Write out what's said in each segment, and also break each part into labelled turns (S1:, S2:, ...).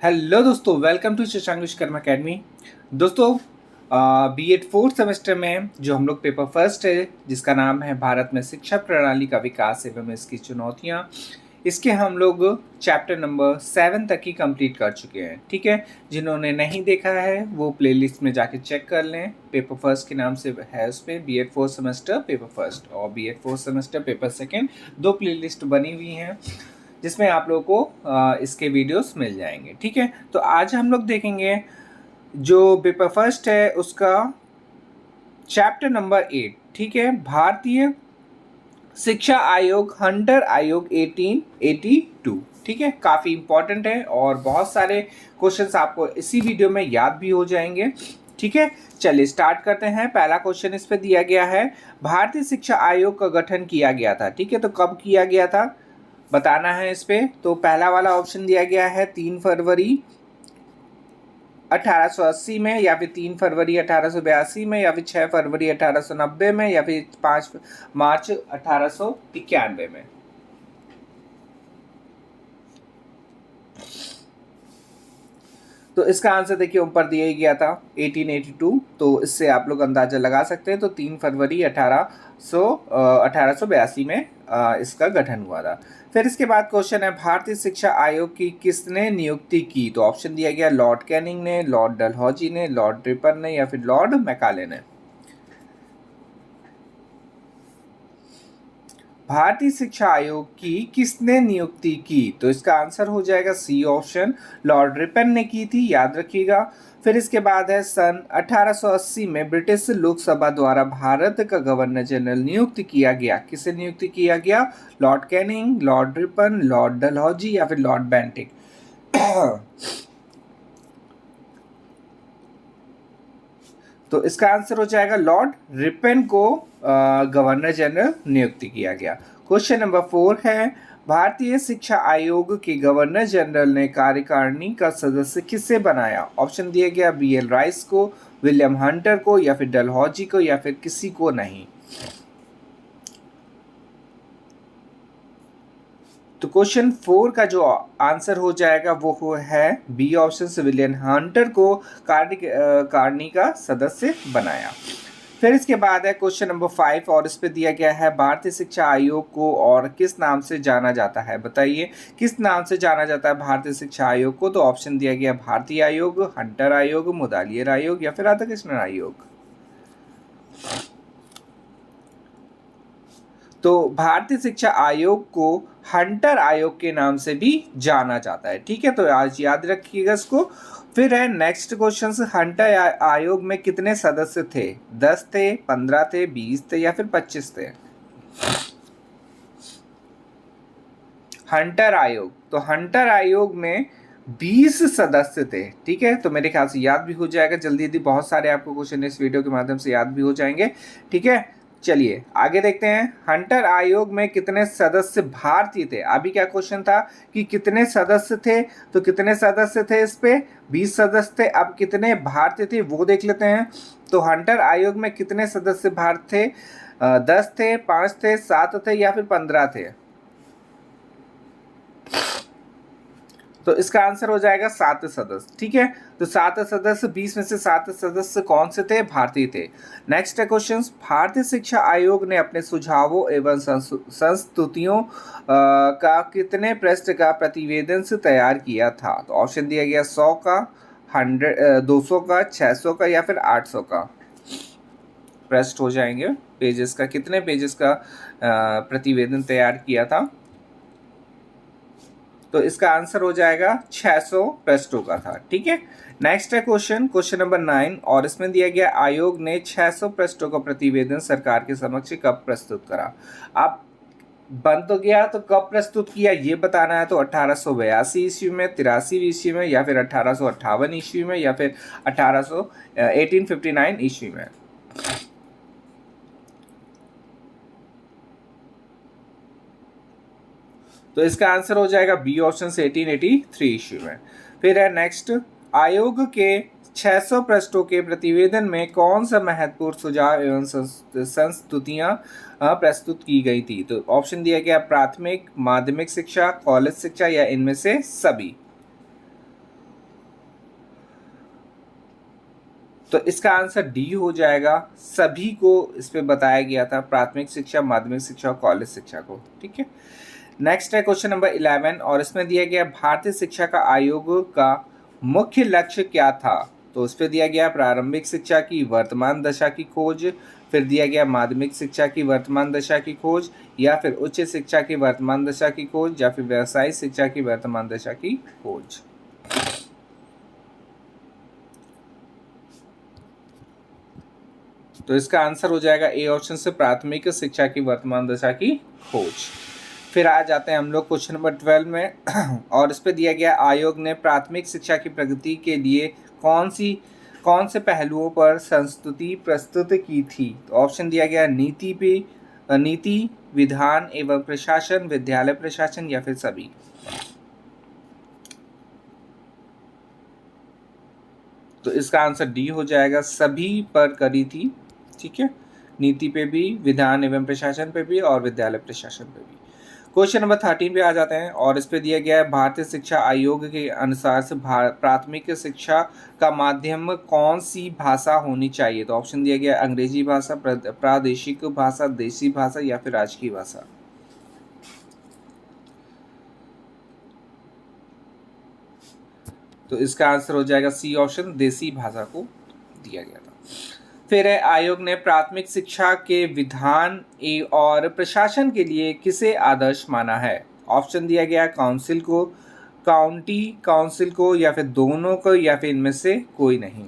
S1: Hello दोस्तों, welcome to Shashank Vishwakarma academy. दोस्तों, BEd fourth semester में जो हम लोग पेपर फर्स्ट है जिसका नाम है भारत में शिक्षा प्रणाली का विकास एवं इसकी चुनौतियाँ, इसके हम लोग चैप्टर नंबर 7 तक ही कंप्लीट कर चुके हैं। ठीक है, जिन्होंने नहीं देखा है वो प्लेलिस्ट में जाके चेक कर लें। पेपर फर्स्ट के नाम से है उसमें BEd fourth semester paper first और BEd fourth semester paper second, दो प्लेलिस्ट बनी हुई हैं जिसमें आप लोगों को इसके वीडियोस मिल जाएंगे। ठीक है, तो आज हम लोग देखेंगे जो पेपर फर्स्ट है उसका चैप्टर नंबर 8। ठीक है, भारतीय शिक्षा आयोग हंटर आयोग 1882। ठीक है, काफ़ी इंपॉर्टेंट है और बहुत सारे क्वेश्चंस आपको इसी वीडियो में याद भी हो जाएंगे। ठीक है, चलिए स्टार्ट करते हैं। पहला क्वेश्चन इस पे दिया गया है, भारतीय शिक्षा आयोग का गठन किया गया था। ठीक है, तो कब किया गया था बताना है इस पे। तो पहला वाला ऑप्शन दिया गया है 3 फरवरी 1880 में, या फिर 3 फरवरी 1882 में, या फिर 6 फरवरी 1890 में, या फिर 5 मार्च 1891 में। तो इसका आंसर देखिए ऊपर दिया ही गया था 1882, तो इससे आप लोग अंदाजा लगा सकते हैं। तो 3 फरवरी 1882 में इसका गठन हुआ था। फिर इसके बाद क्वेश्चन है, भारतीय शिक्षा आयोग की किसने नियुक्ति की? तो ऑप्शन दिया गया लॉर्ड कैनिंग ने, लॉर्ड डलहौजी ने, लॉर्ड रिपन ने, या फिर लॉर्ड मैकाले ने। भारतीय शिक्षा आयोग की किसने नियुक्ति की? तो इसका आंसर हो जाएगा सी ऑप्शन, लॉर्ड रिपन ने की थी, याद रखिएगा। फिर इसके बाद है सन 1880 में ब्रिटिश लोकसभा द्वारा भारत का गवर्नर जनरल नियुक्त किया गया। किसे नियुक्त किया गया? Lord Canning, Lord Ripon, Lord Dalhousie, या फिर लॉर्ड बेंटिक। तो इसका आंसर हो जाएगा लॉर्ड रिपन को गवर्नर जनरल नियुक्त किया गया। क्वेश्चन नंबर 4 है, भारतीय शिक्षा आयोग के गवर्नर जनरल ने कार्यकारिणी का सदस्य किसे बनाया? ऑप्शन दिया गया बीएल राइस को, विलियम हंटर को, या फिर डलहौजी को, या फिर किसी को नहीं। तो क्वेश्चन 4 का जो आंसर हो जाएगा वो है बी ऑप्शन से, विलियम हंटर को कार्यकारिणी का सदस्य बनाया। फिर इसके बाद है क्वेश्चन नंबर 5 और इस पे दिया गया है, भारतीय शिक्षा आयोग को और किस नाम से जाना जाता है? बताइए किस नाम से जाना जाता है भारतीय शिक्षा आयोग को? तो ऑप्शन दिया गया भारतीय आयोग, हंटर आयोग, मुदालियर आयोग, या फिर राधाकृष्णन आयोग। तो भारतीय शिक्षा आयोग को हंटर आयोग के नाम से भी जाना जाता है। ठीक है, तो आज याद रखिएगा इसको। फिर है नेक्स्ट क्वेश्चन, हंटर आयोग में कितने सदस्य थे? 10 थे, 15 थे, 20 थे, या फिर 25 थे? हंटर आयोग, तो हंटर आयोग में 20 सदस्य थे। ठीक है, तो मेरे ख्याल से याद भी हो जाएगा जल्दी जल्दी, बहुत सारे आपको क्वेश्चन इस वीडियो के माध्यम से याद भी हो जाएंगे। ठीक है, चलिए आगे देखते हैं। हंटर आयोग में कितने सदस्य भारतीय थे? अभी क्या क्वेश्चन था कि कितने सदस्य थे, तो कितने सदस्य थे इस पे? 20 सदस्य थे। अब कितने भारतीय थे वो देख लेते हैं। तो हंटर आयोग में कितने सदस्य भारतीय थे? 10 थे, 5 थे, 7 थे, या फिर 15 थे? तो इसका आंसर हो जाएगा 7 सदस्य। ठीक है, तो 7 सदस्य, 20 में से 7 सदस्य कौन से थे? भारतीय थे। नेक्स्ट है क्वेश्चन, भारतीय शिक्षा आयोग ने अपने सुझावों एवं संस्तुतियों का कितने पृष्ठ का प्रतिवेदन से तैयार किया था? तो ऑप्शन दिया गया 100 का, 200 का, 600 का, या फिर 800 का। पृष्ठ हो जाएंगे पेजेस का, कितने पेजेस का प्रतिवेदन तैयार किया था? तो इसका आंसर हो जाएगा 600 पृष्ठों का था। ठीक है, नेक्स्ट है क्वेश्चन नंबर 9 और इसमें दिया गया, आयोग ने 600 पृष्ठों का प्रतिवेदन सरकार के समक्ष कब प्रस्तुत करा? अब बन तो गया, तो कब प्रस्तुत किया ये बताना है। तो 1882 ईस्वी में, 83 ईस्वी में, या फिर 1858 ईस्वी में, या फिर 1859 ईस्वी में। तो इसका आंसर हो जाएगा बी ऑप्शन से 1883 ईस्वी में। फिर है नेक्स्ट, आयोग के 600 पृष्ठों के प्रतिवेदन में कौन सा महत्वपूर्ण सुझाव एवं संस्तुतियां प्रस्तुत की गई थी? तो ऑप्शन दिया गया प्राथमिक, माध्यमिक शिक्षा, कॉलेज शिक्षा, या इनमें से सभी। तो इसका आंसर डी हो जाएगा। सभी को इस पे बताया गया था, प्राथमिक शिक्षा, माध्यमिक शिक्षा और कॉलेज शिक्षा को। ठीक है, नेक्स्ट है क्वेश्चन नंबर 11 और इसमें दिया गया भारतीय शिक्षा का आयोग का मुख्य लक्ष्य क्या था। तो उस पर दिया गया प्रारंभिक शिक्षा की वर्तमान दशा की खोज, फिर दिया गया माध्यमिक शिक्षा की वर्तमान दशा की खोज, या फिर उच्च शिक्षा की वर्तमान दशा की खोज, या फिर व्यावसायिक शिक्षा की वर्तमान दशा की खोज। तो इसका आंसर हो जाएगा ए ऑप्शन से, प्राथमिक शिक्षा की वर्तमान दशा की खोज। फिर आ जाते हैं हम लोग क्वेश्चन नंबर 12 में और इस पे दिया गया आयोग ने प्राथमिक शिक्षा की प्रगति के लिए कौन से पहलुओं पर संस्तुति प्रस्तुत की थी। तो ऑप्शन दिया गया नीति, विधान एवं प्रशासन, विद्यालय प्रशासन, या फिर सभी। तो इसका आंसर डी हो जाएगा, सभी पर करी थी। ठीक है, नीति पे भी, विधान एवं प्रशासन पे भी, और विद्यालय प्रशासन पे भी। क्वेश्चन नंबर 13 पे आ जाते हैं और इस पे दिया गया है भारतीय शिक्षा आयोग के अनुसार से प्राथमिक शिक्षा का माध्यम कौन सी भाषा होनी चाहिए। तो ऑप्शन दिया गया अंग्रेजी भाषा, प्रादेशिक भाषा, देसी भाषा, या फिर राजकीय भाषा। तो इसका आंसर हो जाएगा सी ऑप्शन, देसी भाषा को दिया गया था। फिर है आयोग ने प्राथमिक शिक्षा के विधान और प्रशासन के लिए किसे आदर्श माना है। ऑप्शन दिया गया काउंसिल को, काउंटी काउंसिल को, या फिर दोनों को, या फिर इनमें से कोई नहीं।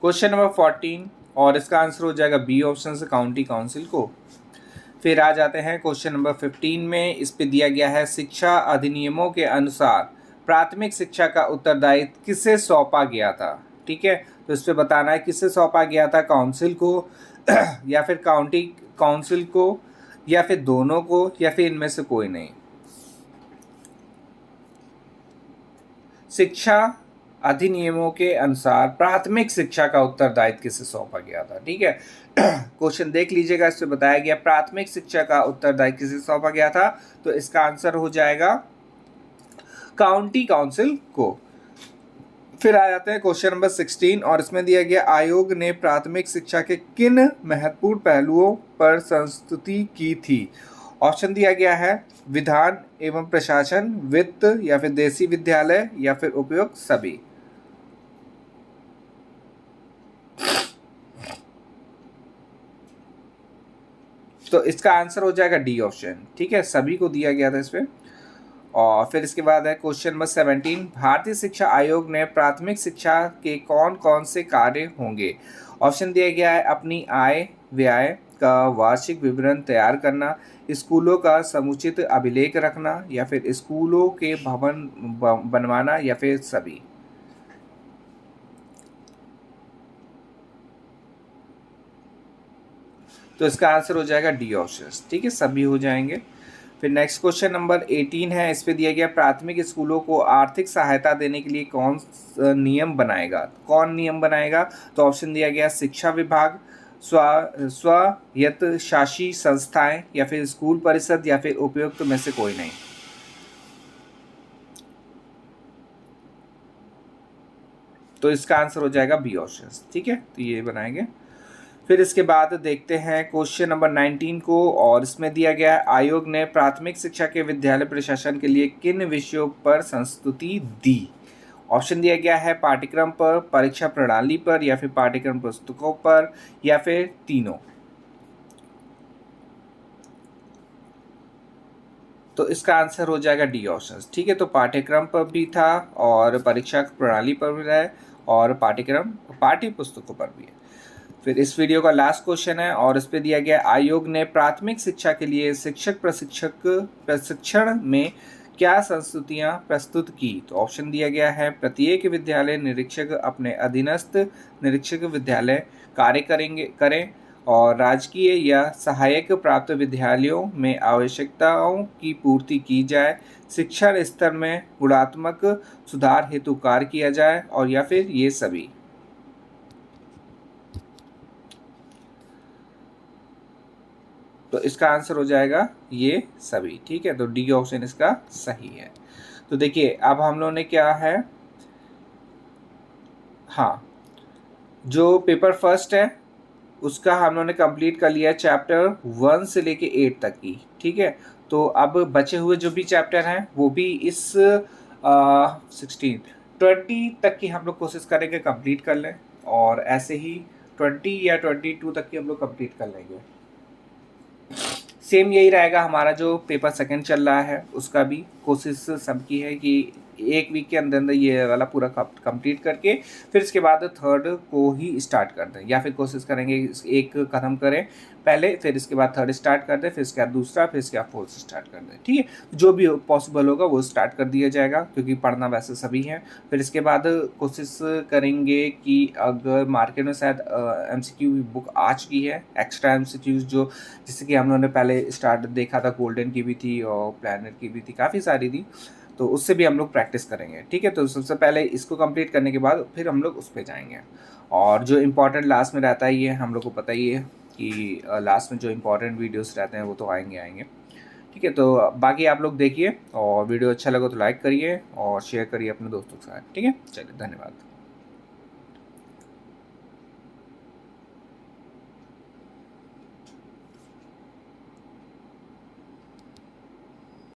S1: क्वेश्चन नंबर 14 और इसका आंसर हो जाएगा बी ऑप्शन से, काउंटी काउंसिल को। फिर आ जाते हैं क्वेश्चन नंबर 15 में, इस पे दिया गया है शिक्षा अधिनियमों के अनुसार प्राथमिक शिक्षा का उत्तरदायित्व किसे सौंपा गया था। ठीक है, तो इस पे बताना है किसे सौंपा गया था, काउंसिल को या फिर काउंटी काउंसिल को, या फिर दोनों को, या फिर इनमें से कोई नहीं। शिक्षा अधिनियमों के अनुसार प्राथमिक शिक्षा का उत्तरदायित्व किसे सौंपा गया था। ठीक है, क्वेश्चन देख लीजिएगा, इसमें बताया गया प्राथमिक शिक्षा का उत्तरदायित्व किसे सौंपा गया था। तो इसका आंसर हो जाएगा काउंटी काउंसिल को। फिर आ जाते हैं क्वेश्चन नंबर 16 और इसमें दिया गया आयोग ने प्राथमिक शिक्षा के किन महत्वपूर्ण पहलुओं पर संस्तुति की थी। ऑप्शन दिया गया है विधान एवं प्रशासन, वित्त, या फिर देसी विद्यालय, या फिर उपयुक्त सभी। तो इसका आंसर हो जाएगा डी ऑप्शन। ठीक है, सभी को दिया गया था इस पे। और फिर इसके बाद है क्वेश्चन नंबर 17, भारतीय शिक्षा आयोग ने प्राथमिक शिक्षा के कौन कौन से कार्य होंगे। ऑप्शन दिया गया है अपनी आय व्यय का वार्षिक विवरण तैयार करना, स्कूलों का समुचित अभिलेख रखना, या फिर स्कूलों के भवन बनवाना, या फिर सभी। तो इसका आंसर हो जाएगा डी ऑप्शन। ठीक है, सभी हो जाएंगे। फिर नेक्स्ट क्वेश्चन नंबर 18 है, इस पे दिया गया प्राथमिक स्कूलों को आर्थिक सहायता देने के लिए कौन नियम बनाएगा। तो ऑप्शन दिया गया शिक्षा विभाग, स्वायत्त शासी संस्थाएं, या फिर स्कूल परिषद, या फिर उपयुक्त में से कोई नहीं। तो इसका आंसर हो जाएगा बी ऑप्शन। ठीक है, तो ये बनाएंगे। फिर इसके बाद देखते हैं क्वेश्चन नंबर 19 को और इसमें दिया गया है आयोग ने प्राथमिक शिक्षा के विद्यालय प्रशासन के लिए किन विषयों पर संस्तुति दी। ऑप्शन दिया गया है पाठ्यक्रम पर, परीक्षा प्रणाली पर, या फिर पाठ्यक्रम पुस्तकों पर, या फिर तीनों। तो इसका आंसर हो जाएगा डी ऑप्शन। ठीक है, तो पाठ्यक्रम पर भी था और परीक्षा प्रणाली पर भी है और पाठ्य पुस्तकों पर भी है। फिर इस वीडियो का लास्ट क्वेश्चन है और इस पे दिया गया आयोग ने प्राथमिक शिक्षा के लिए शिक्षक प्रशिक्षण में क्या संस्तुतियां प्रस्तुत की। तो ऑप्शन दिया गया है प्रत्येक विद्यालय निरीक्षक अपने अधीनस्थ निरीक्षक विद्यालय कार्य करें, और राजकीय या सहायक प्राप्त विद्यालयों में आवश्यकताओं की पूर्ति की जाए, शिक्षण स्तर में गुणात्मक सुधार हेतु कार्य किया जाए, और या फिर ये सभी। तो इसका आंसर हो जाएगा ये सभी। ठीक है, तो डी ऑप्शन इसका सही है। तो देखिए अब हम लोगों ने क्या है, हाँ, जो पेपर फर्स्ट है उसका हम लोगों ने कंप्लीट कर लिया है चैप्टर 1 से लेके 8 तक की, ठीक है। तो अब बचे हुए जो भी चैप्टर हैं वो भी इस 16 20 तक की हम लोग कोशिश करेंगे कंप्लीट कर लें, और ऐसे ही 20 या 22 तक की हम लोग कंप्लीट कर लेंगे। सेम यही रहेगा हमारा जो पेपर सेकंड चल रहा है, उसका भी कोशिश सबकी है कि एक वीक के अंदर अंदर ये वाला पूरा कंप्लीट करके फिर इसके बाद थर्ड को ही स्टार्ट कर दें, या फिर कोशिश करेंगे एक ख़त्म करें पहले, फिर इसके बाद थर्ड स्टार्ट कर दें, फिर इसके बाद दूसरा, फिर इसके बाद फोर्थ स्टार्ट कर दें, ठीक है। जो भी पॉसिबल होगा वो स्टार्ट कर दिया जाएगा, क्योंकि पढ़ना वैसे सभी है। फिर इसके बाद कोशिश करेंगे कि अगर मार्केट में शायद MCQ बुक आ चुकी है, एक्स्ट्रा MCQs जो, जैसे कि हम लोगों ने पहले स्टार्ट देखा था, गोल्डन की भी थी और प्लैनेट की भी थी, काफ़ी सारी थी, तो उससे भी हम लोग प्रैक्टिस करेंगे, ठीक है। तो सबसे पहले इसको कंप्लीट करने के बाद फिर हम लोग उस पर जाएंगे। और जो इम्पोर्टेंट लास्ट में रहता है, ये हम लोग को पता ही है कि लास्ट में जो इम्पोर्टेंट वीडियोस रहते हैं वो तो आएंगे आएंगे, ठीक है। तो बाकी आप लोग देखिए, और वीडियो अच्छा लगा तो लाइक करिए और शेयर करिए अपने दोस्तों के साथ, ठीक है। चलिए, धन्यवाद।